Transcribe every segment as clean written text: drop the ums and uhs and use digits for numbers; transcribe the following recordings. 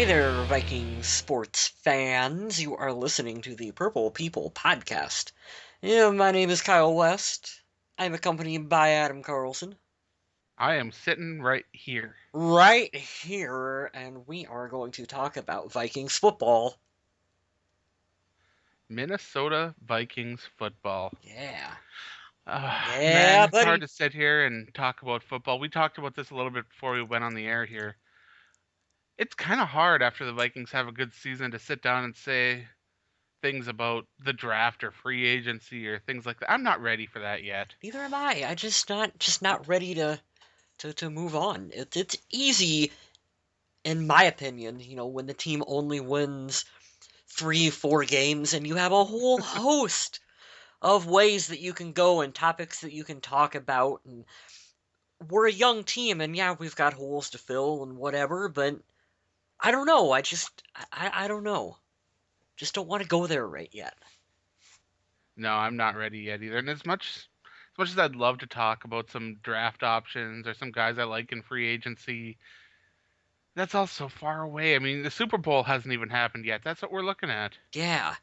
Hey there, Viking sports fans. You are listening to the Purple People podcast. My name is Kyle West. I'm accompanied by Adam Carlson. I am sitting right here. Right here, and we are going to talk about Vikings football. Minnesota Vikings football. Yeah. Man, Yeah, it's hard buddy. to sit here and talk about football. We talked about this a little bit before we went on the air here. It's kind of hard after the Vikings have a good season to sit down and say things about the draft or free agency or things like that. I'm not ready for that yet. Neither am I. I just not ready to move on. It's easy, in my opinion, when the team only wins 3, 4 games and you have a whole host of ways that you can go and topics that you can talk about. And we're a young team, and yeah, we've got holes to fill and whatever, but I don't know. I don't know. Just don't want to go there right yet. No, I'm not ready yet either. And as much as I'd love to talk about some draft options or some guys I like in free agency, that's all so far away. I mean, the Super Bowl hasn't even happened yet. That's what we're looking at. Yeah.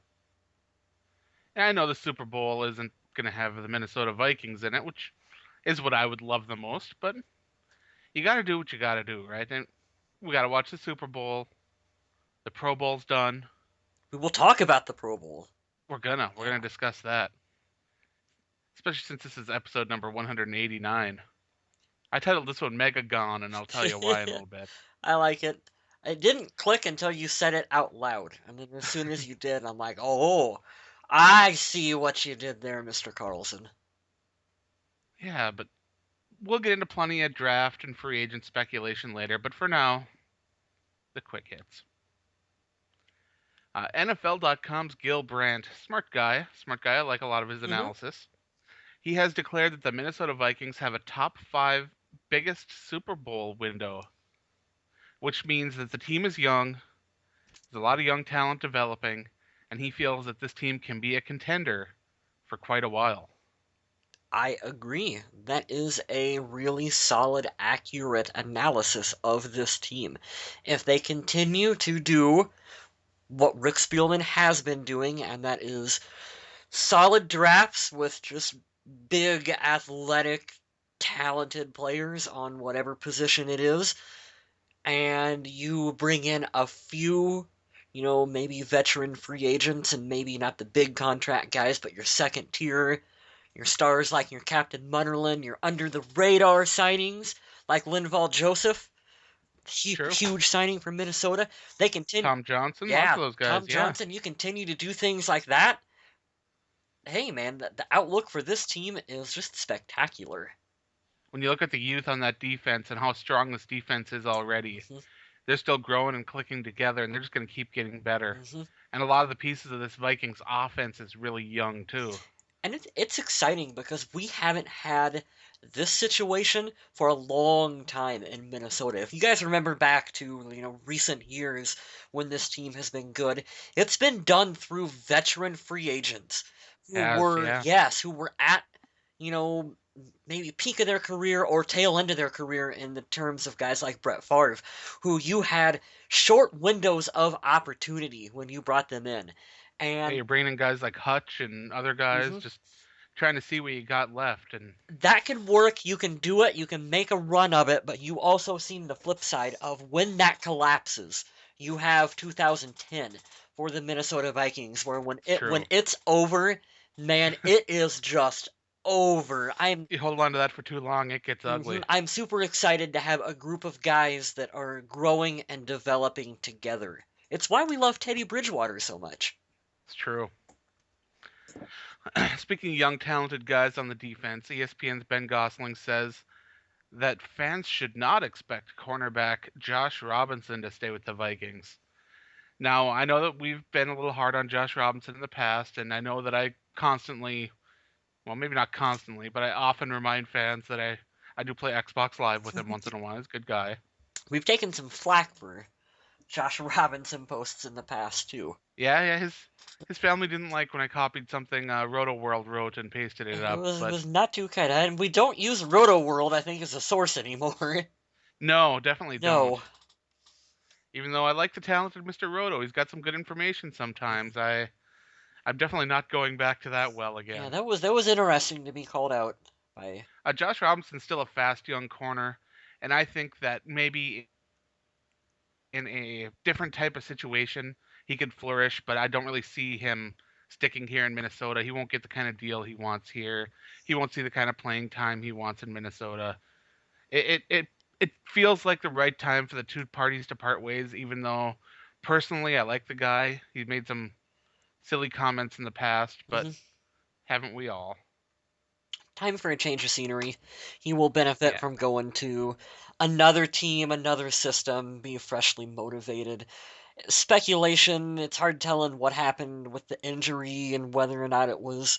And I know the Super Bowl isn't going to have the Minnesota Vikings in it, which is what I would love the most, but you got to do what you got to do, right? And we got to watch the Super Bowl. The Pro Bowl's done. We will talk about the Pro Bowl. We're gonna Yeah. discuss that, especially since this is episode number 189. I titled this one Mega Gone, and I'll tell you why in a little bit. I like it. It didn't click until you said it out loud. And then as soon as you did, I'm like, oh, I see what you did there, Mr. Carlson. Yeah, but we'll get into plenty of draft and free agent speculation later. But for now, the quick hits. NFL.com's Gil Brandt, smart guy. I like a lot of his Mm-hmm. analysis. He has declared that the Minnesota Vikings have a top five biggest Super Bowl window, which means that the team is young, there's a lot of young talent developing, and he feels that this team can be a contender for quite a while. I agree. That is a really solid, accurate analysis of this team. If they continue to do what Rick Spielman has been doing, and that is solid drafts with just big, athletic, talented players on whatever position it is, and you bring in a few, maybe veteran free agents and maybe not the big contract guys, but your second tier, your stars like your Captain Munnerlin, your under the radar signings like Linval Joseph, True. huge signing from Minnesota. They continue, Tom Johnson, lots yeah, of those Tom guys, yeah. Johnson. You continue to do things like that. Hey man, the outlook for this team is just spectacular. When you look at the youth on that defense and how strong this defense is already, Hmm. they're still growing and clicking together, and they're just going to keep getting better. Hmm. And a lot of the pieces of this Vikings offense is really young, too. And it's exciting because we haven't had this situation for a long time in Minnesota. If you guys remember back to, recent years when this team has been good, it's been done through veteran free agents who Has, were, yeah. yes, who were at, you know, maybe peak of their career or tail end of their career in the terms of guys like Brett Favre, who you had short windows of opportunity when you brought them in. Yeah, And you're bringing in guys like Hutch and other guys, mhm, just trying to see what you got left. And that can work. You can do it. You can make a run of it, but you also seen the flip side of when that collapses. You have 2010 for the Minnesota Vikings, where when it's it true. when it's over, man, it is just over. You hold on to that for too long, it gets ugly. I'm super excited to have a group of guys that are growing and developing together. It's why we love Teddy Bridgewater so much. It's true. Speaking of young, talented guys on the defense, ESPN's Ben Gosling says that fans should not expect cornerback Josh Robinson to stay with the Vikings. Now, I know that we've been a little hard on Josh Robinson in the past, and I know that I constantly, well, maybe not constantly, but I often remind fans that I do play Xbox Live with him once in a while. He's a good guy. We've taken some flack for Josh Robinson posts in the past too. Yeah, yeah, his family didn't like when I copied something Roto World wrote and pasted it It up, was but was not too kind, and we don't use Roto World, I think, as a source anymore. no, definitely don't. No. Even though I like the talented Mr. Roto, he's got some good information sometimes. I'm definitely not going back to that well Yeah, again. that was interesting to be called out by. Josh Robinson's still a fast young corner, and I think that maybe in a different type of situation he could flourish, but I don't really see him sticking here in Minnesota. He won't get the kind of deal he wants here. He won't see the kind of playing time he wants in Minnesota. It feels like the right time for the two parties to part ways, even though personally I like the guy. He's made some silly comments in the past, but Mhm. haven't we all? Time for a change of scenery. He will benefit Yeah. from going to another team, another system, be freshly motivated. Speculation, it's hard telling what happened with the injury and whether or not it was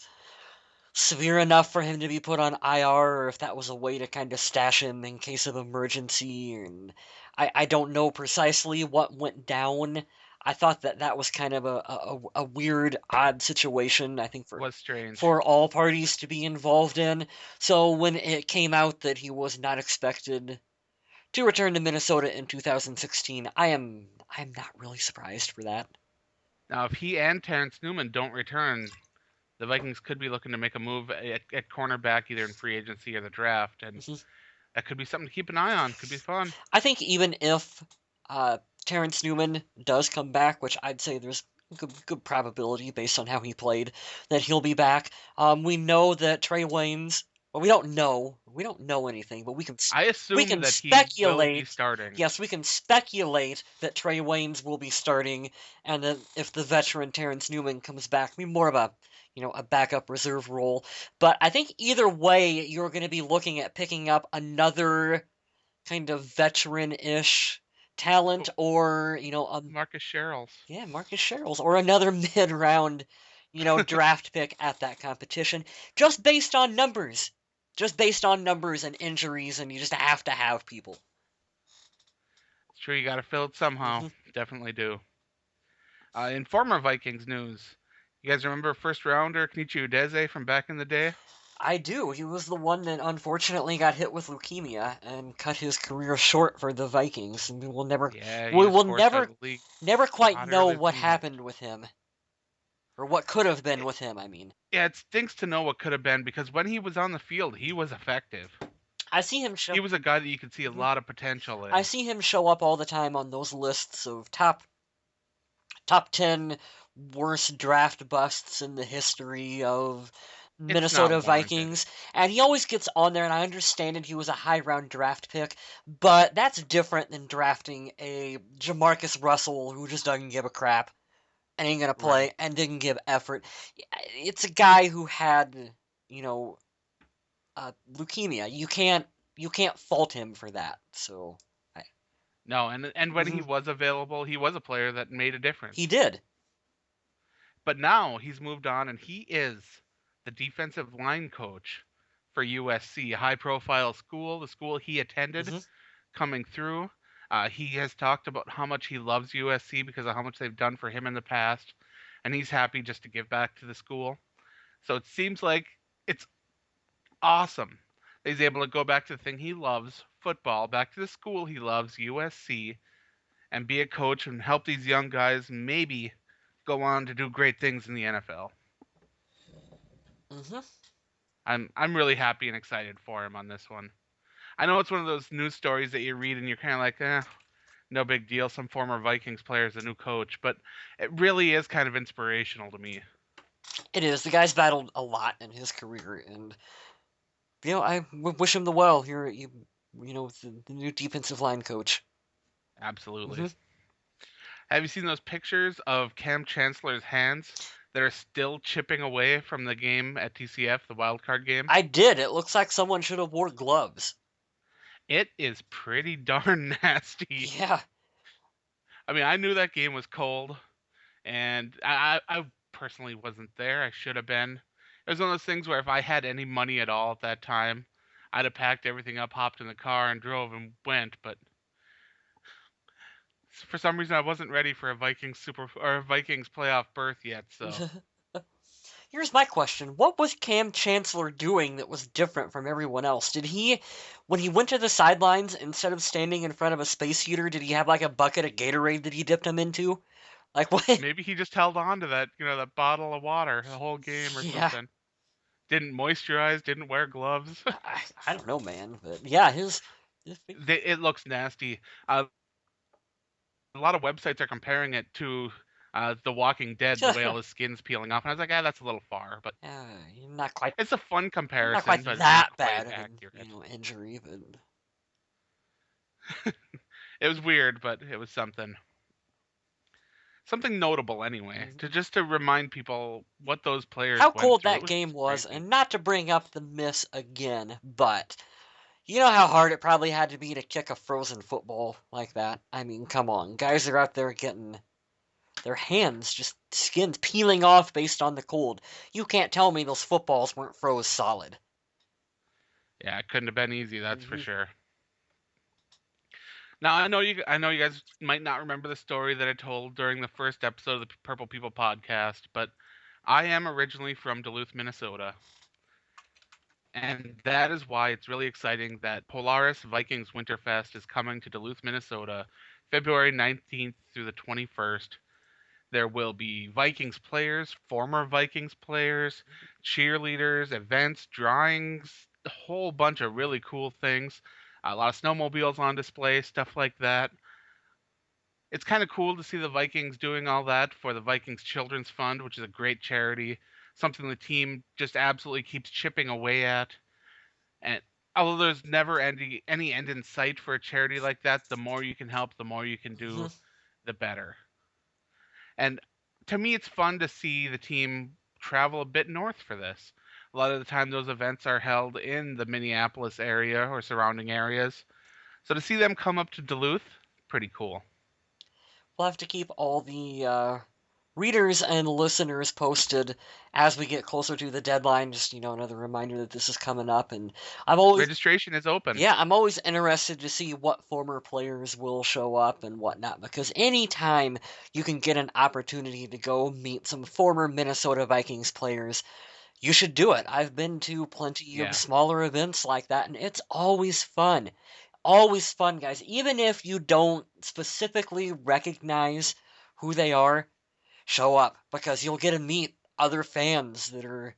severe enough for him to be put on IR, or if that was a way to kind of stash him in case of emergency. And I don't know precisely what went down. I thought that that was kind of a weird, odd situation, I think, Was strange. for all parties to be involved in. So when it came out that he was not expected to return to Minnesota in 2016, I'm not really surprised for that. Now, if he and Terrence Newman don't return, the Vikings could be looking to make a move at cornerback either in free agency or the draft, and Mhm. that could be something to keep an eye on. Could be fun. I think even if Terrence Newman does come back, which I'd say there's good probability based on how he played that he'll be back. We know that Trey Waynes. Well, we don't know anything, but I we assume can that he will be speculate. starting. Yes, we can speculate that Trey Waynes will be starting, and that if the veteran Terrence Newman comes back, be more of a backup reserve role. But I think either way, you're going to be looking at picking up another kind of veteran-ish talent, Oh, or Marcus Sherrills. yeah, Marcus Sherrills, or another mid-round draft pick at that competition, just based on numbers, and injuries, and you just have to have people. It's true, you got to fill it somehow. Hmm. Definitely do. In former Vikings news, you guys remember first rounder Kenichi Udeze from back in the day? I do. He was the one that unfortunately got hit with leukemia and cut his career short for the Vikings, and Yeah, he we was will forced out never of the league never quite not know earlier what than he hoped. happened with him, or what could have been It, with him, I mean. yeah, it stinks to know what could have been because when he was on the field, he was effective. I see him show. He was a guy that you could see a Mhm. lot of potential I in. see him show up all the time on those lists of top 10 worst draft busts in the history of It's not Minnesota warranted. Vikings, and he always gets on there, and I understand it, he was a high round draft pick, but that's different than drafting a Jamarcus Russell who just doesn't give a crap and ain't gonna Right. play and didn't give effort. It's a guy who had, you know, leukemia. You can't fault him for that. So I, No, and when he mhm, was available, he was a player that made a he difference. did. But now he's moved on and he is the defensive line coach for USC, a high profile school, the school he attended Hmm. coming through. He has talked about how much he loves USC because of how much they've done for him in the past, and he's happy just to give back to the school. So it seems like it's awesome. He's able to go back to the thing he loves, football, back to the school he loves, USC, and be a coach and help these young guys maybe go on to do great things in the NFL. Hmm. I'm really happy and excited for him on this one. I know it's one of those news stories that you read and you're kind of like, no big deal. Some former Vikings player is a new coach, but it really is kind of inspirational to me. It is. The guy's battled a lot in his career, and I wish him the well here. With the new defensive line coach. Absolutely. Hmm. Have you seen those pictures of Cam Chancellor's hands that are still chipping away from the game at TCF, the wild card game? I did. It looks like someone should have wore gloves. It is pretty darn nasty. Yeah. I mean, I knew that game was cold, and I personally wasn't there. I should have been. It was one of those things where if I had any money at all at that time, I'd have packed everything up, hopped in the car, and drove and went. But for some reason, I wasn't ready for a Vikings playoff berth yet. So Here's my question. What was Cam Chancellor doing that was different from everyone else? When he went to the sidelines, instead of standing in front of a space heater, did he have like a bucket of Gatorade that he dipped him into? Like what? Maybe he just held on to that, that bottle of water the whole game or Yeah, something. Didn't moisturize, didn't wear gloves. I don't know, man. But yeah, his face. It looks nasty. A lot of websites are comparing it to The Walking Dead, the way all his skin's peeling off, and I was like, that's a little far, but Not quite, it's a fun not quite comparison, but it's not that quite bad of an accurate. injury, but It was weird, but it was something notable anyway. mhm. To remind people what those How players went cold through. It that was game was, crazy. and not to bring up the miss again, but you know how hard it probably had to be to kick a frozen football like that? I mean, come on. Guys are out there getting their hands, just skins peeling off based on the cold. You can't tell me those footballs weren't froze solid. Yeah, it couldn't have been easy, that's for Hmm. sure. Now I know you guys might not remember the story that I told during the first episode of the Purple People podcast, but I am originally from Duluth, Minnesota. And that is why it's really exciting that Polaris Vikings Winterfest is coming to Duluth, Minnesota, February 19th through the 21st. There will be Vikings players, former Vikings players, cheerleaders, events, drawings, a whole bunch of really cool things. A lot of snowmobiles on display, stuff like that. It's kind of cool to see the Vikings doing all that for the Vikings Children's Fund, which is a great charity, something the team just absolutely keeps chipping away at. And although there's never any end in sight for a charity like that, the more you can help, the more you can do, the better. And to me, it's fun to see the team travel a bit north for this. A lot of the time, those events are held in the Minneapolis area or surrounding areas. So to see them come up to Duluth, pretty cool. We'll have to keep all the readers and listeners posted as we get closer to the deadline. Just, another reminder that this is coming up. And I'm always, Registration is open. yeah, I'm always interested to see what former players will show up and whatnot, because anytime you can get an opportunity to go meet some former Minnesota Vikings players, you should do it. I've been to plenty of Yeah. smaller events like that, and it's always fun. Always fun, guys. Even if you don't specifically recognize who they are, show up because you'll get to meet other fans that are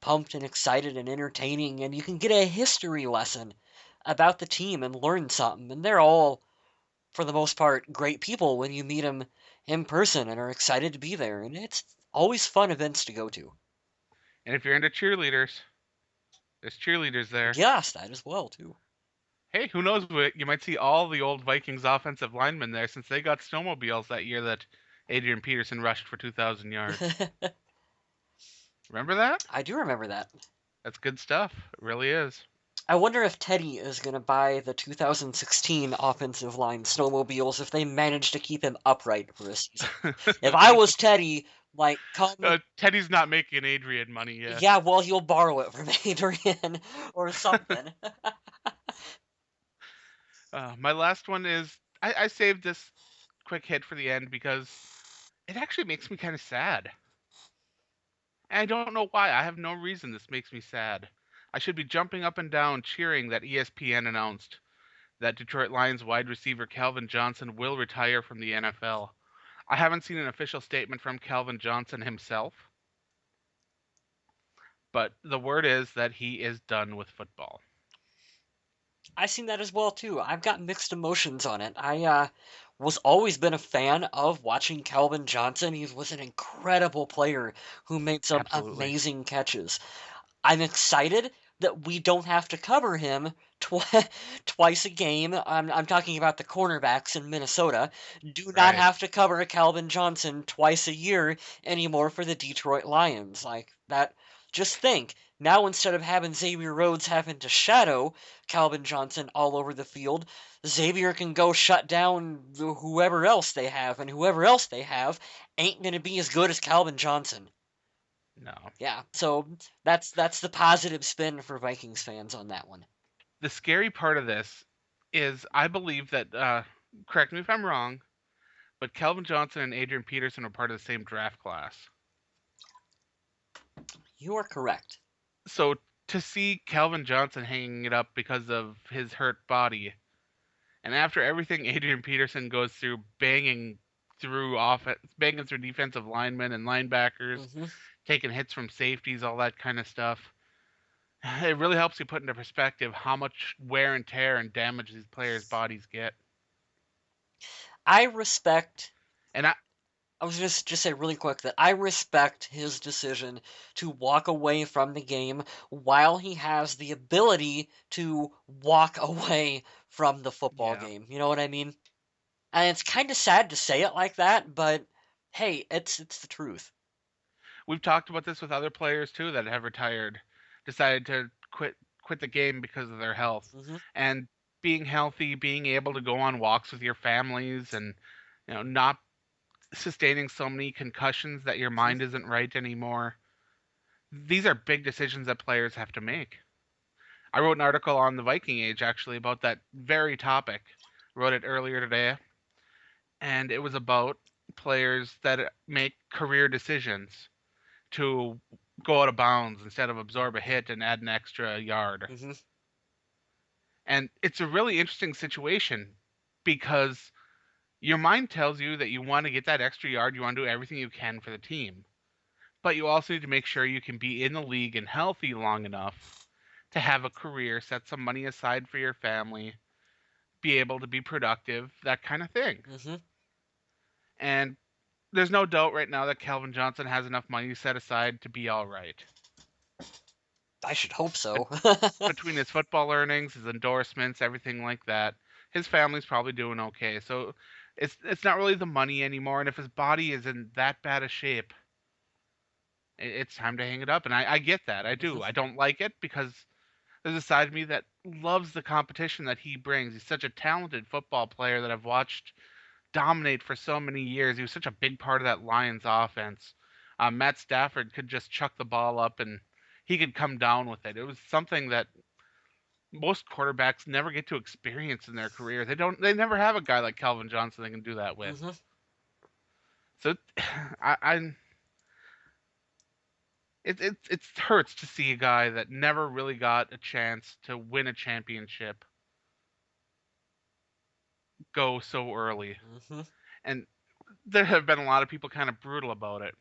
pumped and excited and entertaining, and you can get a history lesson about the team and learn something. And they're all, for the most part, great people when you meet them in person and are excited to be there. And it's always fun events to go to. And if you're into cheerleaders, there's cheerleaders there. Yes, that as well, too. Hey, who knows what you might see all the old Vikings offensive linemen there since they got snowmobiles that year that Adrian Peterson rushed for 2,000 yards. Remember that? I do remember that. That's good stuff. It really is. I wonder if Teddy is going to buy the 2016 offensive line snowmobiles if they manage to keep him upright for a season. If I was Teddy, like, come. Teddy's not making Adrian money yet. Yeah, well, you'll borrow it from Adrian or something. My last one is I saved this quick hit for the end because it actually makes me kind of sad. And I don't know why. I have no reason this makes me sad. I should be jumping up and down cheering that ESPN announced that Detroit Lions wide receiver Calvin Johnson will retire from the NFL. I haven't seen an official statement from Calvin Johnson himself, but the word is that he is done with football. I've seen that as well too. I've got mixed emotions on it. I was always been a fan of watching Calvin Johnson. He was an incredible player who made some Absolutely. amazing catches. I'm excited that we don't have to cover him twice a game. I'm talking about the cornerbacks in Minnesota. Do not Right. have to cover Calvin Johnson twice a year anymore for the Detroit Lions. Like that, just think. Now instead of having Xavier Rhodes having to shadow Calvin Johnson all over the field, Xavier can go shut down whoever else they have, and whoever else they have ain't going to be as good as Calvin Johnson. No. Yeah, so that's the positive spin for Vikings fans on that one. The scary part of this is I believe that, correct me if I'm wrong, but Calvin Johnson and Adrian Peterson are part of the same draft class. You are correct. So to see Calvin Johnson hanging it up because of his hurt body, and after everything Adrian Peterson goes through, banging through defensive linemen and linebackers, Hmm. taking hits from safeties, all that kind of stuff, it really helps you put into perspective how much wear and tear and damage these players' bodies get. I respect. And I was just say really quick that I respect his decision to walk away from the game while he has the ability to walk away from the football yeah, game. You know what I mean? And it's kind of sad to say it like that, but hey, it's the truth. we've talked about this with other players too that have retired, decided to quit the game because of their health, Hmm. and being healthy, being able to go on walks with your families, and not sustaining so many concussions that your Hmm. mind isn't right anymore. These are big decisions that players have to make. I wrote an article on the Viking Age actually about that very topic. Wrote it earlier today, and it was about players that make career decisions to go out of bounds instead of absorb a hit and add an extra yard. Hmm. And it's a really interesting situation because your mind tells you that you want to get that extra yard, you want to do everything you can for the team. But you also need to make sure you can be in the league and healthy long enough to have a career, set some money aside for your family, be able to be productive, that kind of thing. Hmm. And there's no doubt right now that Calvin Johnson has enough money set aside to be all right. I should hope But so. between his football earnings, his endorsements, everything like that, his family's probably doing okay. So it's not really the money anymore. And if his body is in that bad a shape, it's time to hang it up. And I get that. I do. I Hmm. don't like it because there's a side of me that loves the competition that he brings. He's such a talented football player that I've watched dominate for so many years. He was such a big part of that Lions offense. Matt Stafford could just chuck the ball up and he could come down with it. It was something that most quarterbacks never get to experience in their career. They never have a guy like Calvin Johnson they can do that with. Hmm. So I it hurts to see a guy that never really got a chance to win a championship go so early. Hmm. And there have been a lot of people kind of brutal about it.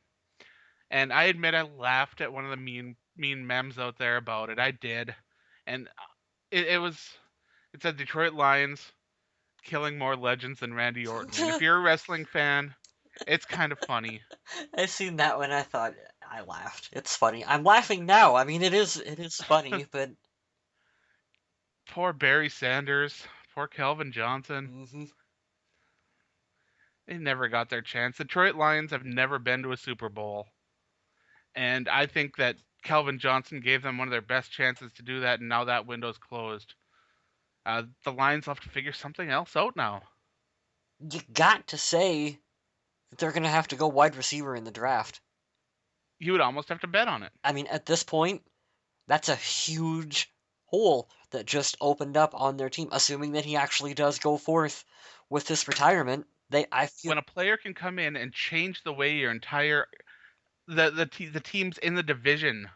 And I admit I laughed at one of the mean memes out there about it. I did. And it said Detroit Lions killing more legends than Randy Orton. And if you're a wrestling fan, it's kind of funny. I seen that one. I thought I laughed. It's funny. I'm laughing now. I mean, it is funny, but Poor Barry Sanders, poor Calvin Johnson. hmm. They never got their chance. Detroit Lions have never been to a Super Bowl. And I think that Calvin Johnson gave them one of their best chances to do that, and now that window's closed. The Lions will have to figure something else out now. You got to say that they're gonna have to go wide receiver in the draft. You would almost have to bet on it. I mean, at this point, that's a huge hole that just opened up on their team. Assuming that he actually does go forth with this retirement, I feel. When a player can come in and change the way your entire the teams in the division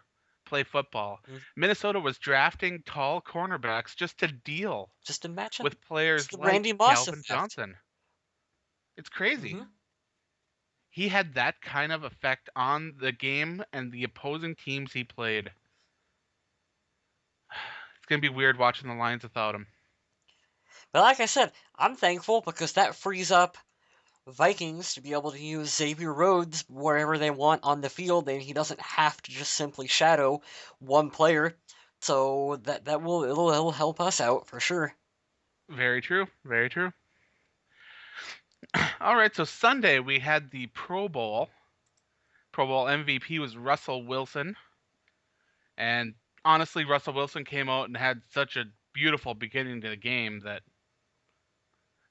play football. Mm, Minnesota was drafting tall cornerbacks just to deal just imagine. with It's players the like Randy Moss Calvin effect. Johnson. It's crazy. Hmm. He had that kind of effect on the game and the opposing teams he played. It's going to be weird watching the Lions without him. But like I said, I'm thankful because that frees up Vikings to be able to use Xavier Rhodes wherever they want on the field, and he doesn't have to just simply shadow one player. So it'll help us out for sure. Very true. Very true. All right, so Sunday we had the Pro Bowl. Pro Bowl MVP was Russell Wilson. And honestly, Russell Wilson came out and had such a beautiful beginning to the game that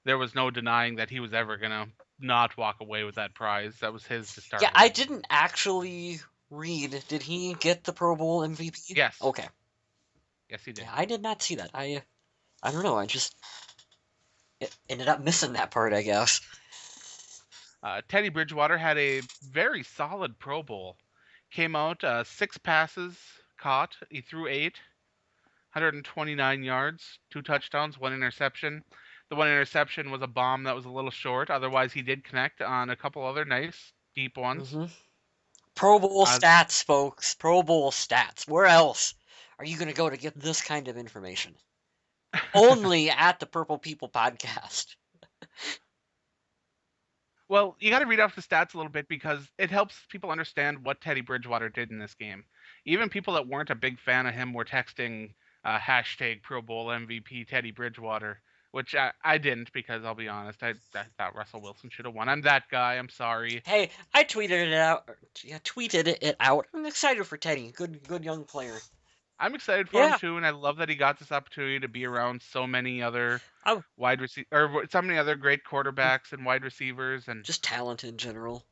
there was no denying that he was ever going to not walk away with that prize. That was his to Yeah, start I with. didn't actually read. Did he get the Pro Bowl MVP? Yes. Okay. Yes, he did. Yeah, I did not see that. I don't know. I just ended up missing that part, I guess. Teddy Bridgewater had a very solid Pro Bowl. Came out 6 passes caught. He threw 8, 129 yards, 2 touchdowns, 1 interception. The 1 interception was a bomb that was a little short. Otherwise, he did connect on a couple other nice deep ones. Hmm. Pro Bowl Uh, stats, folks. Pro Bowl stats. Where else are you going to go to get this kind of information? Only at the Purple People podcast. well, you got to read off the stats a little bit because it helps people understand what Teddy Bridgewater did in this game. Even people that weren't a big fan of him were texting hashtag Pro Bowl MVP Teddy Bridgewater, which I didn't because I'll be honest, I thought Russell Wilson should have won. I'm that guy. I'm sorry. Hey, I tweeted it out. Yeah, tweeted it out. I'm excited for Teddy. Good young player. I'm excited for him Yeah, too, and I love that he got this opportunity to be around so many other I'm so many other great quarterbacks and wide receivers, and just talent in general.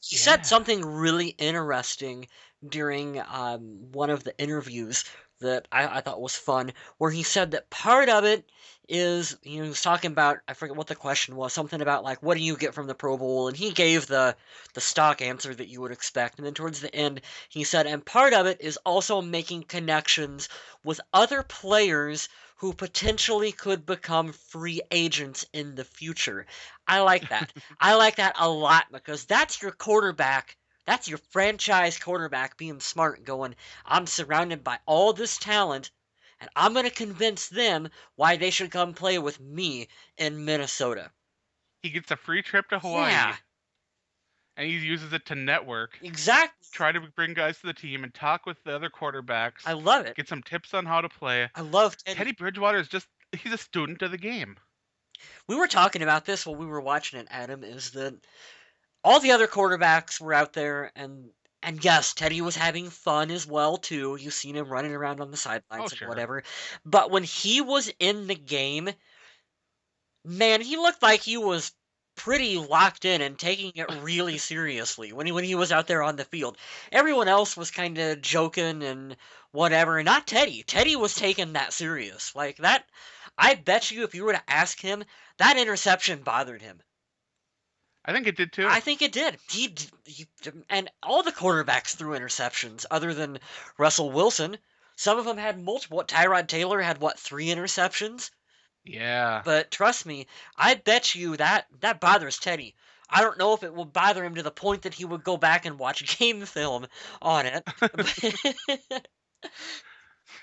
He said yeah. something really interesting during one of the interviews that I thought was fun, where he said that part of it is, he was talking about, I forget what the question was, something about like, what do you get from the Pro Bowl? And he gave the stock answer that you would expect. And then towards the end, he said, and part of it is also making connections with other players who potentially could become free agents in the future. I like that. I like that a lot because that's your quarterback. That's your franchise quarterback being smart, going, I'm surrounded by all this talent, and I'm going to convince them why they should come play with me in Minnesota. He gets a free trip to Yeah, Hawaii, and he uses it to network, exactly. try to bring guys to the team, and talk with the other I quarterbacks, love it. get some tips on how to play. I love Teddy Teddy. Bridgewater is he's a student of the game. We were talking about this while we were watching it, Adam, is that all the other quarterbacks were out there, and yes, Teddy was having fun as well too. You've seen him running around on the Oh, sidelines and sure. whatever. But when he was in the game, man, he looked like he was pretty locked in and taking it really seriously when he was out there on the field. Everyone else was kind of joking and whatever, not Teddy. Teddy was taking that serious. Like that, I bet you if you were to ask him, that interception bothered him. I think it did too. I think it did. And all the quarterbacks threw interceptions other than Russell Wilson. Some of them had multiple. Tyrod Taylor had what, 3 interceptions? Yeah. But trust me, I bet you that bothers Teddy. I don't know if it will bother him to the point that he would go back and watch game film on it.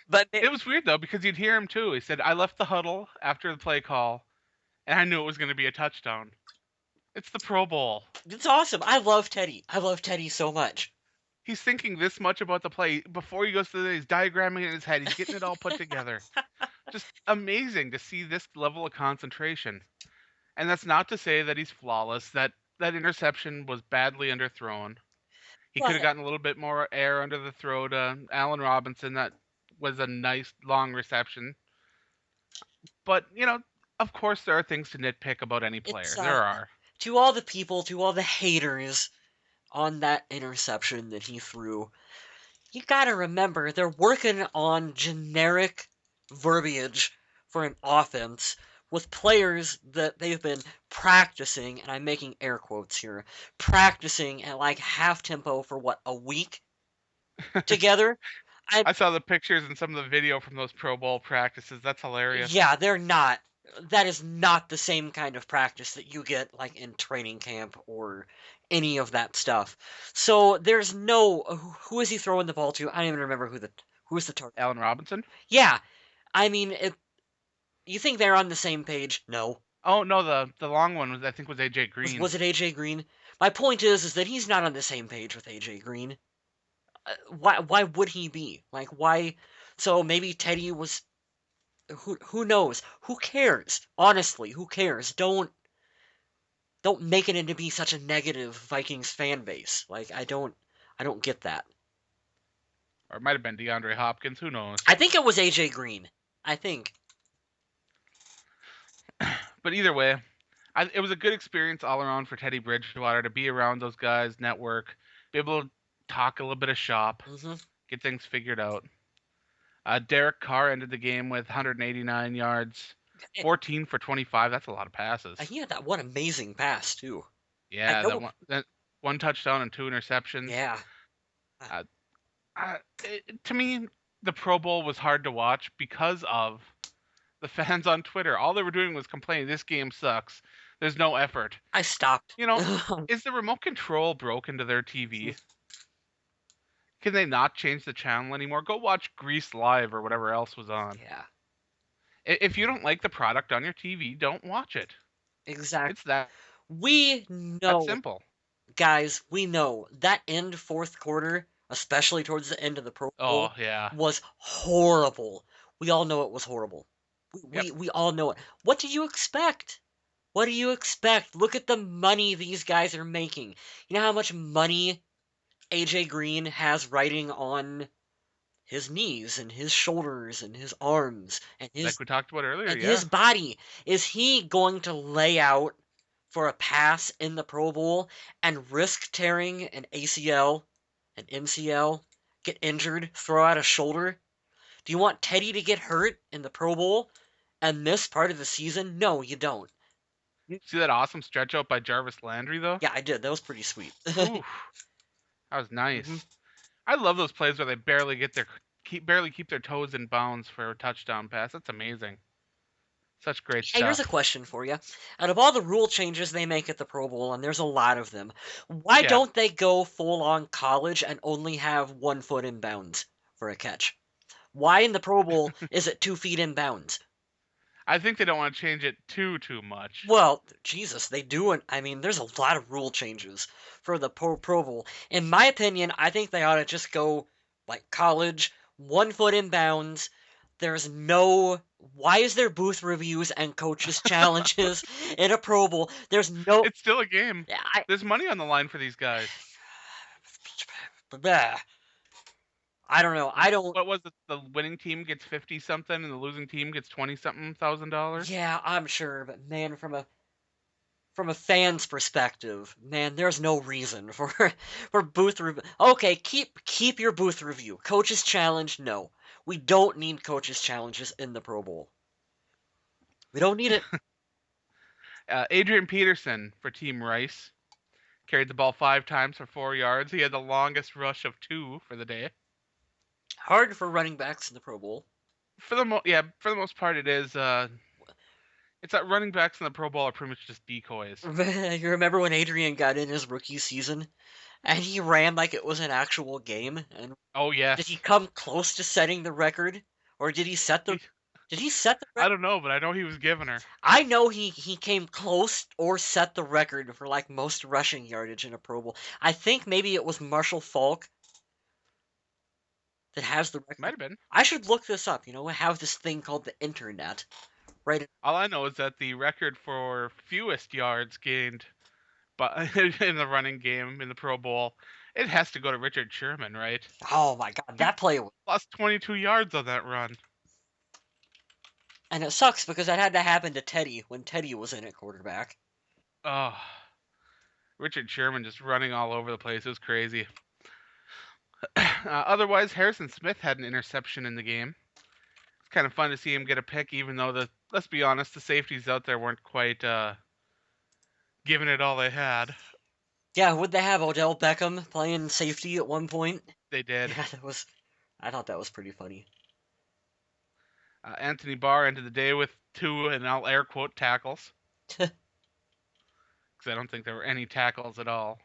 But It was weird though because you'd hear him too. He said, "I left the huddle after the play call, and I knew it was going to be a touchdown." It's the Pro Bowl. it's awesome. I love Teddy. I love Teddy so much. He's thinking this much about the play before he goes to he's diagramming it in his head. He's getting it all put together. Just amazing to see this level of concentration. And that's not to say that he's flawless. That interception was badly underthrown. He could have But gotten a little bit more air under the throw to Allen Robinson. That was a nice long reception. But, of course there are things to nitpick about any player. it's There are. to all the people, to all the haters on that interception that he threw, you gotta remember they're working on generic verbiage for an offense with players that they've been practicing, and I'm making air quotes here, practicing at like half tempo for what, a week together? I I saw the pictures and some of the video from those Pro Bowl practices. That's hilarious. Yeah, they're not. That is not the same kind of practice that you get like in training camp or any of that stuff. So there's no who is he throwing the ball to? I don't even remember who's the target. Allen Robinson? Yeah, I mean, you think they're on the same page? No. Oh no, the long one was I think was AJ Was Green. was it AJ Green? My point is that he's not on the same page with AJ Green. Why would he be? Like why? So maybe Teddy was. Who knows? Who cares? Honestly, who cares? Don't make it into be such a negative Vikings fan base. Like I don't get that. Or it might have been DeAndre Hopkins, who knows. I think it was AJ Green. I think. But either way, it was a good experience all around for Teddy Bridgewater to be around those guys, network, be able to talk a little bit of shop, Hmm. get things figured out. Derek Carr ended the game with 189 yards, 14 for 25. That's a lot of passes. And he had that one amazing pass too. I Yeah, know. that one touchdown and 2 interceptions. Yeah. Uh, to me, the Pro Bowl was hard to watch because of the fans on Twitter. All they were doing was complaining, "This game sucks. There's no effort." I stopped. You know, is the remote control broken to their TV? Can they not change the channel anymore? Go watch Grease Live or whatever else was on. Yeah, If you don't like the product on your TV, don't watch it. exactly. It's We that know, simple. guys, we know that end fourth quarter, especially towards the end of the Pro Oh, Bowl, yeah. was horrible. We all know it was horrible. We, Yep. we, we all know it. What do you expect? What do you expect? Look at the money these guys are making. You know how much money AJ Green has riding on his knees and his shoulders and his arms Like we talked about earlier, and yeah. his body. Is he going to lay out for a pass in the Pro Bowl and risk tearing an ACL, an MCL, get injured, throw out a shoulder? Do you want Teddy to get hurt in the Pro Bowl and miss part of the season? No, you don't. See that awesome stretch out by Jarvis Landry, though? Yeah, I did. That was pretty sweet. Whew, that was hmm nice. I love those plays where they barely keep their toes in bounds for a touchdown pass. That's amazing. Such great Hey, here's a stuff. question for you. Out of all the rule changes they make at the Pro Bowl, and there's a lot of them, why Yeah. don't they go full on college and only have 1 foot in bounds for a catch? Why in the Pro Bowl is it 2 feet in bounds? I think they don't want to change it too much. Well, Jesus, they do it. I mean, there's a lot of rule changes for the Pro Bowl. In my opinion, I think they ought to just go like college, 1 foot in bounds. There's no. Why is there booth reviews and coaches challenges in a Pro Bowl? There's no. It's still a game. I. There's money on the line for these guys. I don't know. I don't. What was it? The winning team gets 50 something and the losing team gets 20 something $1,000. Yeah, I'm sure, but man, from a fan's perspective, man, there's no reason for for booth review. Okay, keep your booth review. Coaches challenge, no. We don't need coaches challenges in the Pro Bowl. We don't need it. Adrian Peterson for Team Rice carried the ball 5 times for 4 yards. He had the longest rush of 2 for the day. Hard for running backs in the Pro Bowl. For the most part, it is. It's that running backs in the Pro Bowl are pretty much just decoys. You remember when Adrian got in his rookie season and he ran like it was an actual game? And Oh did he yes, come close to setting the record, or did he set the I record? don't know, but I know he was giving her. I know he came close or set the record for like most rushing yardage in a Pro Bowl. I think maybe it was Marshall Falk that has the Might record. have been. I should look this up. You know, we have this thing called the internet, right? All I know is that the record for fewest yards gained, but in the running game in the Pro Bowl, it has to go to Richard Sherman, right? Oh my God, He that play was, lost 22 yards on that run. and it sucks because that had to happen to Teddy when Teddy was in at quarterback. Oh, Richard Sherman just running all over the place. It was crazy. Otherwise, Harrison Smith had an interception in the game. It's kind of fun to see him get a pick, even though let's be honest, the safeties out there weren't quite giving it all they had. Yeah, would they have Odell Beckham playing safety at one point? They did. Yeah, that was. I thought that was pretty funny. Anthony Barr ended the day with 2, and I'll air quote, tackles, because I don't think there were any tackles at all.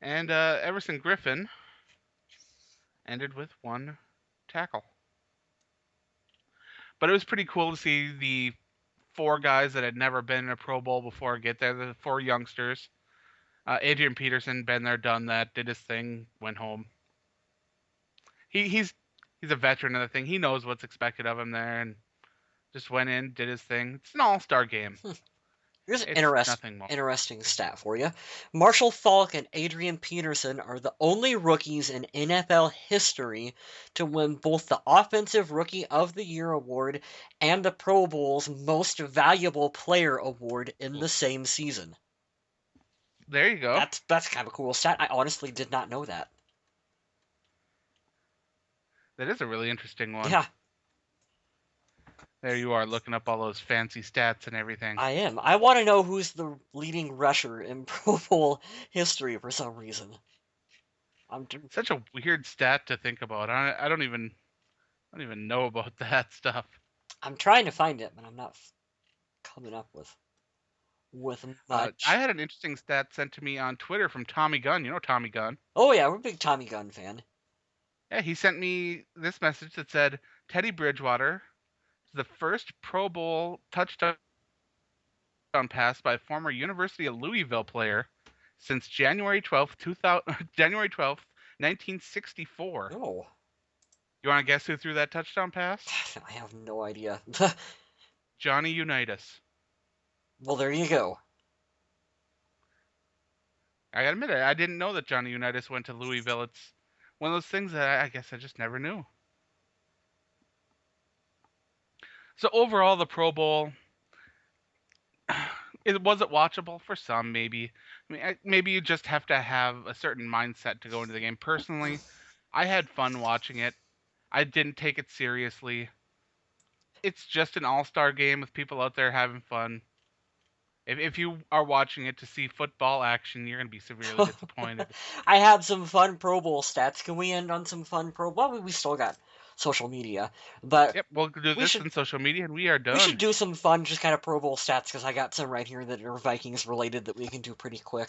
And Everson Griffin ended with 1 tackle. But it was pretty cool to see the 4 guys that had never been in a Pro Bowl before get there. The 4 youngsters. Adrian Peterson, been there, done that, did his thing, went home. He's a veteran of the thing. He knows what's expected of him there, and just went in, did his thing. It's an all-star game. Here's an It's nothing more. interesting stat for you. Marshall Falk and Adrian Peterson are the only rookies in NFL history to win both the Offensive Rookie of the Year award and the Pro Bowl's Most Valuable Player award in the same season. There you go. That's kind of a cool stat. I honestly did not know that. That is a really interesting one. Yeah. There you are, looking up all those fancy stats and everything. I am. I want to know who's the leading rusher in Pro Bowl history for some reason. I'm Such a weird stat to think about. I don't even know about that stuff. I'm trying to find it, but I'm not coming up with I much. had an interesting stat sent to me on Twitter from Tommy Gunn. You know Tommy Gunn. Oh yeah, we're a big Tommy Gunn fan. Yeah, he sent me this message that said Teddy Bridgewater is the first Pro Bowl touchdown pass by a former University of Louisville player since January 12th, 2000, January 12th, 1964. Oh, You want to guess who threw that touchdown pass? I have no idea. Johnny Unitas. Well, there you go. I gotta admit, I didn't know that Johnny Unitas went to Louisville. It's one of those things that I guess I just never knew. So overall, the Pro Bowl, it wasn't watchable for some, maybe. I mean, maybe you just have to have a certain mindset to go into the game. Personally, I had fun watching it. I didn't take it seriously. It's just an all-star game with people out there having fun. If you are watching it to see football action, you're going to be severely disappointed. I had some fun Pro Bowl stats. Can we end on some fun Pro Bowl? Well, we still got social media, but Yep, we'll do we this should in social media and we are we should done. do some fun, just kind of Pro Bowl stats because I got some right here that are Vikings related that we can do pretty quick.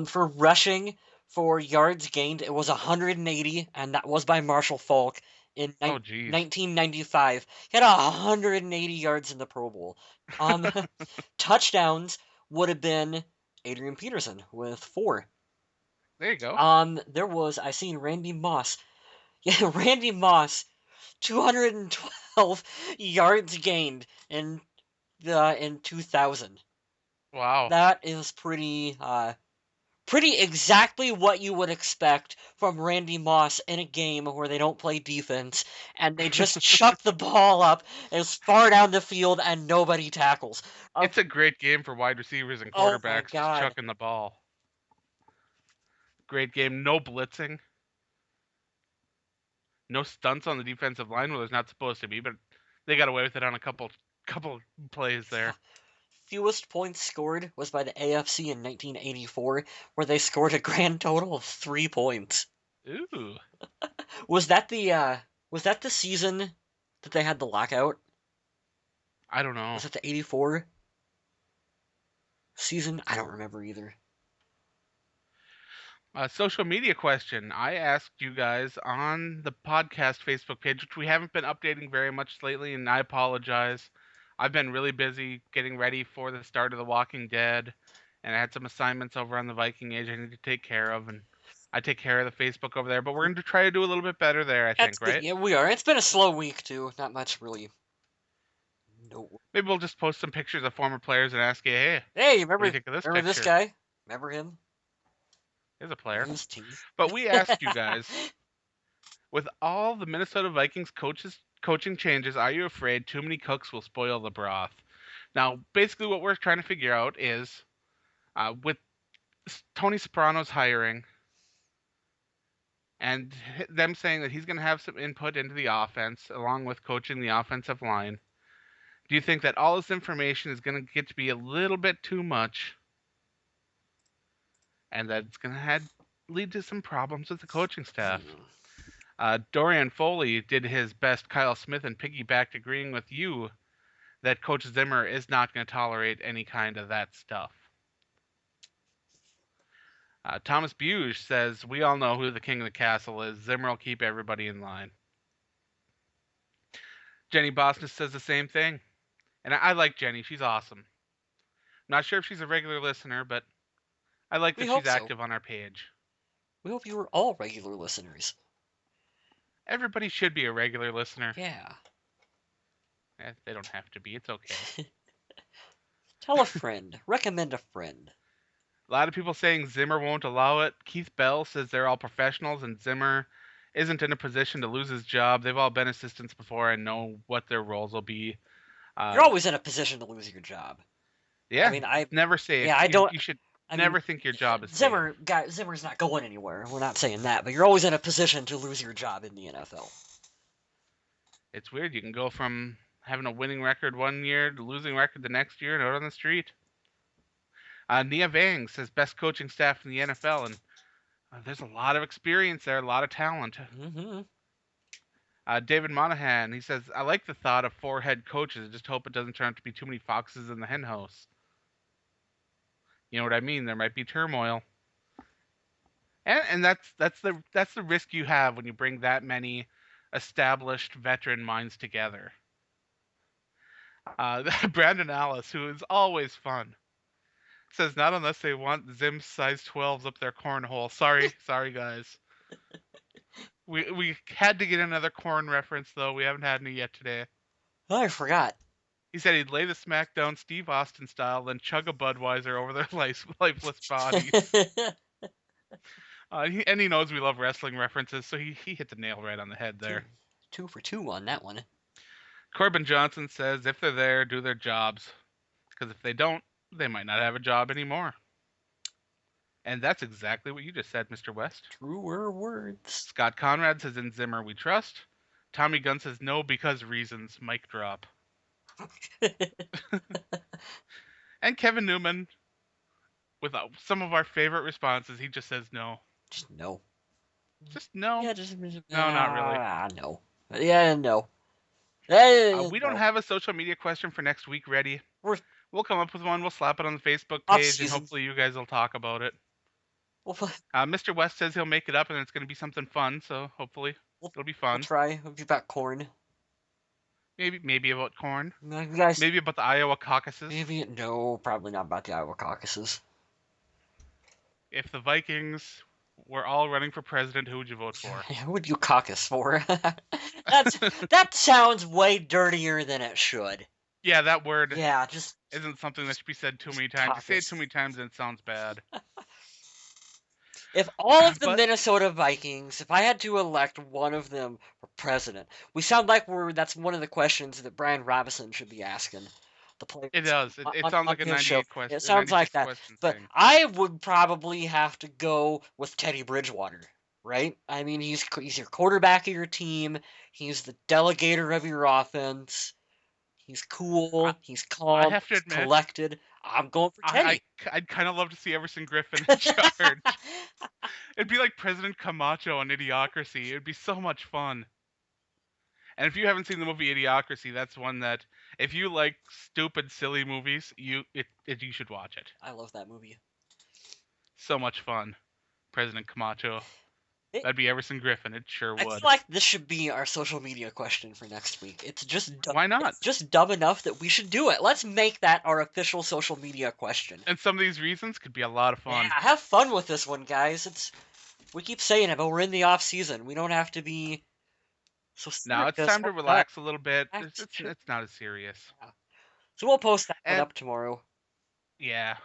For rushing, for yards gained, it was 180, and that was by Marshall Faulk in Oh, geez. 1995. He had 180 yards in the Pro Bowl. Um, touchdowns would have been Adrian Peterson with 4. There you go. There was I seen Randy Moss. Yeah, Randy Moss, 212 yards gained in 2000. Wow. That is pretty exactly what you would expect from Randy Moss in a game where they don't play defense and they just chuck the ball up as far down the field and nobody tackles. It's a great game for wide receivers and Oh my quarterbacks just God. chucking the ball. Great game. No blitzing. No stunts on the defensive line where there's not supposed to be, but they got away with it on a couple plays there. Fewest points scored was by the AFC in 1984, where they scored a grand total of 3 points. Ooh. Was that the season that they had the lockout? I don't know. Was it the 84 season? I don't remember either. Social media question. I asked you guys on the podcast Facebook page, which we haven't been updating very much lately, and I apologize. I've been really busy getting ready for the start of The Walking Dead, and I had some assignments over on the Viking Age I need to take care of, and I take care of the Facebook over there. But we're going to try to do a little bit better there, I That's think, good. right? Yeah, we are. It's been a slow week too. Not much really. No. Maybe we'll just post some pictures of former players and ask you, hey, Hey, what do you remember think of this remember this picture? guy? Remember him? Here's a player. His team. But we asked you guys, with all the Minnesota Vikings coaching changes, are you afraid too many cooks will spoil the broth? Now, basically, what we're trying to figure out is with Tony Soprano's hiring and them saying that he's going to have some input into the offense along with coaching the offensive line. Do you think that all this information is going to get to be a little bit too much and that it's going to lead to some problems with the coaching staff? Dorian Foley did his best Kyle Smith and piggybacked agreeing with you that Coach Zimmer is not going to tolerate any kind of that stuff. Thomas Buge says, we all know who the king of the castle is. Zimmer will keep everybody in line. Jenny Bosness says the same thing. And I like Jenny. She's awesome. Not sure if she's a regular listener, but I like We that hope she's so. active on our page. We hope you were all regular listeners. Everybody should be a regular listener. Yeah. They don't have to be. It's okay. Tell a friend. Recommend a friend. A lot of people saying Zimmer won't allow it. Keith Bell says they're all professionals and Zimmer isn't in a position to lose his job. They've all been assistants before and know what their roles will be. You're always in a position to lose your job. Yeah, I mean, never safe. Yeah, I don't. You should I never mean, think your job is Zimmer's not going anywhere. We're not saying that, but you're always in a position to lose your job in the NFL. It's weird. You can go from having a winning record one year, losing record the next year, and out on the street. Nia Vang says best coaching staff in the NFL, and there's a lot of experience there, a lot of talent. Mm-hmm. David Monahan, he says, I like the thought of 4 head coaches. I just hope it doesn't turn out to be too many foxes in the henhouse. You know what I mean? There might be turmoil. And that's the risk you have when you bring that many established veteran minds together. Brandon Alice, who is always fun, says not unless they want Zim size 12s up their cornhole. Sorry guys. We had to get another corn reference though. We haven't had any yet today. Oh, I forgot. He said he'd lay the smack down Steve Austin style, then chug a Budweiser over their lifeless bodies. And he knows we love wrestling references, so he hit the nail right on the head there. 2 for 2 on that one. Corbin Johnson says if they're there, do their jobs. Because if they don't, they might not have a job anymore. And that's exactly what you just said, Mr. West. Truer words. Scott Conrad says in Zimmer we trust. Tommy Gunn says no because reasons. Mic drop. And Kevin Newman, with some of our favorite responses, he just says no. Just no. Just no. Yeah, just no, not really. No. Yeah, no. We don't have a social media question for next week ready. We'll come up with one. We'll slap it on the Facebook page, and hopefully you guys will talk about it. Mr. West says he'll make it up, and it's going to be something fun. So hopefully it'll be fun. We'll try. It'll be about corn. Maybe about corn. Guys, maybe about the Iowa caucuses. No, probably not about the Iowa caucuses. If the Vikings were all running for president, who would you vote for? Who would you caucus for? That sounds way dirtier than it should. Yeah, that word. Yeah, just isn't something that should be said too many times. Caucus. You say it too many times, and it sounds bad. If all of the Minnesota Vikings, if I had to elect one of them for president, we sound like that's one of the questions that Brian Robinson should be asking the players. It does. It sounds like a 98 question. It sounds like that. But thing. I would probably have to go with Teddy Bridgewater, right? I mean, he's your quarterback of your team. He's the delegator of your offense. He's cool. He's calm. I have to admit, collected. I'm going for Teddy. I'd kind of love to see Everson Griffin in charge. It'd be like President Camacho on Idiocracy. It'd be so much fun. And if you haven't seen the movie Idiocracy, that's one that, if you like stupid, silly movies, you should watch it. I love that movie. So much fun. President Camacho. That'd be Everson Griffin. It sure would. I feel like this should be our social media question for next week. It's just why not? It's just dumb enough that we should do it. Let's make that our official social media question. And some of these reasons could be a lot of fun. Yeah, have fun with this one, guys. We keep saying it, but we're in the off season. We don't have to be so serious. Now it's time to relax a little bit. It's not as serious. Yeah. So we'll post that one up tomorrow. Yeah.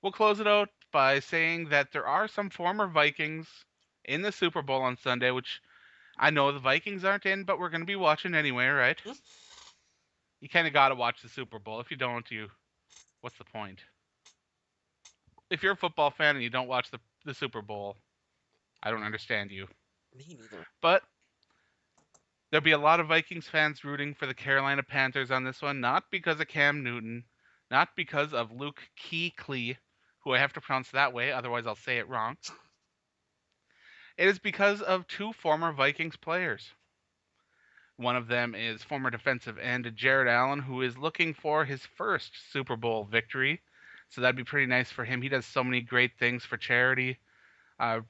We'll close it out by saying that there are some former Vikings in the Super Bowl on Sunday, which I know the Vikings aren't in, but we're going to be watching anyway, right? Mm-hmm. You kind of got to watch the Super Bowl. If you don't, what's the point? If you're a football fan and you don't watch the Super Bowl, I don't understand you. Me neither. But there'll be a lot of Vikings fans rooting for the Carolina Panthers on this one, not because of Cam Newton, not because of Luke Kuechly, who I have to pronounce that way, otherwise I'll say it wrong. It is because of 2 former Vikings players. One of them is former defensive end Jared Allen, who is looking for his first Super Bowl victory. So that'd be pretty nice for him. He does so many great things for charity.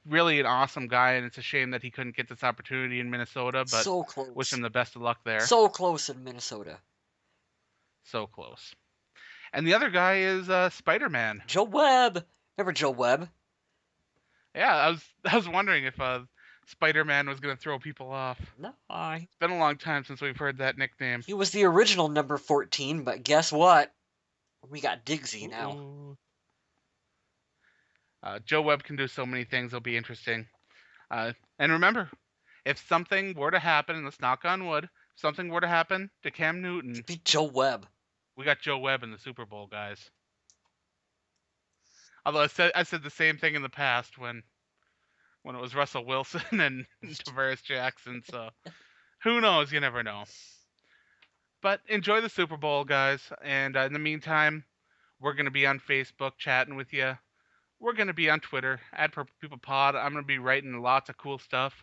Really an awesome guy, and it's a shame that he couldn't get this opportunity in Minnesota, but so close. Wish him the best of luck there. So close in Minnesota. So close. And the other guy is Spider-Man. Joe Webb. Remember Joe Webb? Yeah, I was wondering if Spider-Man was going to throw people off. No, It's been a long time since we've heard that nickname. He was the original number 14, but guess what? We got Diggsy now. Joe Webb can do so many things. It'll be interesting. And remember, if something were to happen, and let's knock on wood, if something were to happen to Cam Newton, it'd be Joe Webb. We got Joe Webb in the Super Bowl, guys. Although I said the same thing in the past when it was Russell Wilson and Tavares Jackson, so who knows? You never know. But enjoy the Super Bowl, guys. And in the meantime, we're going to be on Facebook chatting with you. We're going to be on Twitter at Purple People Pod. I'm going to be writing lots of cool stuff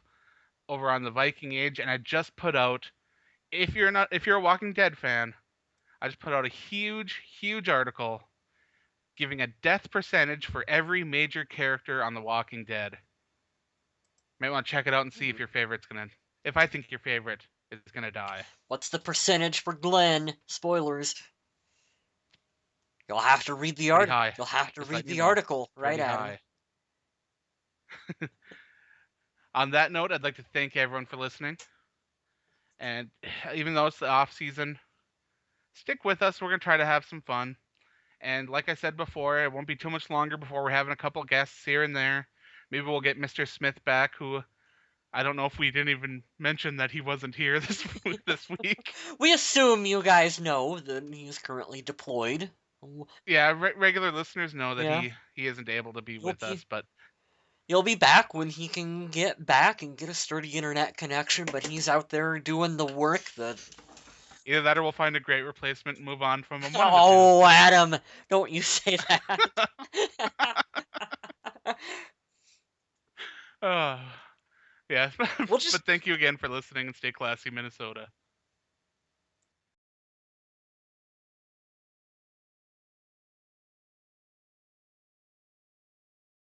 over on the Viking Age. And I just put out, if you're a Walking Dead fan, I just put out a huge article giving a death percentage for every major character on The Walking Dead. Might want to check it out and see if your favorite's gonna. If I think your favorite is gonna die. What's the percentage for Glenn? Spoilers. You'll have to read the Pretty high. You'll have to Just read letting you the know. article, right, Pretty Adam? high. On that note, I'd like to thank everyone for listening. And even though it's the off season, stick with us. We're gonna try to have some fun. And like I said before, it won't be too much longer before we're having a couple guests here and there. Maybe we'll get Mr. Smith back, who I don't know if we didn't even mention that he wasn't here this week. We assume you guys know that he's currently deployed. Yeah, regular listeners know that Yeah. he isn't able to be He'll with be us, but he'll be back when he can get back and get a sturdy internet connection, but he's out there doing the work that either that or we'll find a great replacement and move on from him. One of Oh, Adam, don't you say that. the two. Yes, We'll just but thank you again for listening and stay classy, Minnesota.